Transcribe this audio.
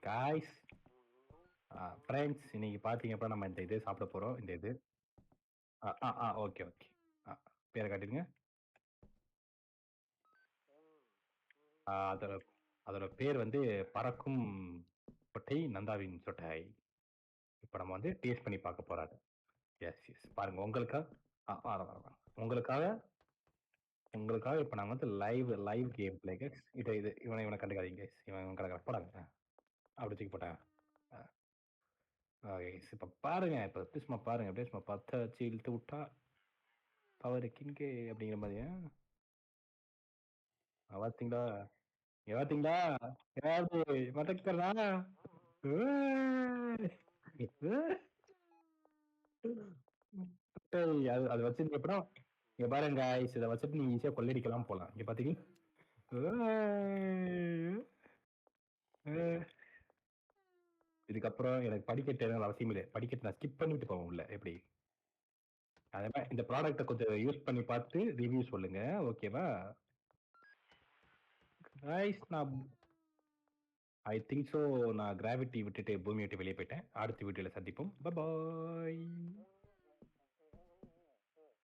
Guys friends, இன்னைக்கு பார்த்தீங்க அப்படின்னா நம்ம இந்த இது சாப்பிட போறோம். இந்த இது ஓகே ஓகே. பேரை காட்டிடுங்க. அதோட அதோட பேர் வந்து பறக்கும் கொட்டை நந்தாவின் சொட்டை. இப்போ நம்ம வந்து டேஸ்ட் பண்ணி பார்க்க போறாரு. எஸ் எஸ் பாருங்க உங்களுக்காக உங்களுக்காக உங்களுக்காக இப்போ நாங்கள் வந்து லைவ் கேம் பிளே கைஸ். இது இவனை கண்டுக்காதீங்க கைஸ். இவன் கிடக்கிற போடாங்க. அப்படி தூக்கி போட்டாங்க. இப்போ பாருங்க, இப்போ சும்மா பாருங்க, அப்படியே சும்மா பத்த வச்சு இழுத்து விட்டா பவர் கிங்கு அப்படிங்கிற மாதிரியா பார்த்தீங்களா? பார்த்தீங்களா? யாரு மடக்கறா? அது அது வச்சு எப்படின்னா இங்க பாருங்க guys, இதை வச்சுட்டு நீங்க ஈஸியா கொள்ளடிக்கலாம் போலாம். இங்க பாத்தீங்களா? இதுக்கப்புறம் எனக்கு படிக்கட்டு அவசியம் இல்லை. படிக்கட்டு நான் ஸ்கிப் பண்ணிட்டு போவேன் உள்ள. எப்படி அதே மாதிரி இந்த ப்ராடக்ட்டை கொஞ்சம் யூஸ் பண்ணி பார்த்து ரிவ்யூ சொல்லுங்க. ஓகேவா guys? நான் ஐ திங்க் ஸோ நான் கிராவிட்டி விட்டுட்டு பூமி விட்டு வெளியே போயிட்டேன். அடுத்த வீடியோல சந்திப்போம். பாய்.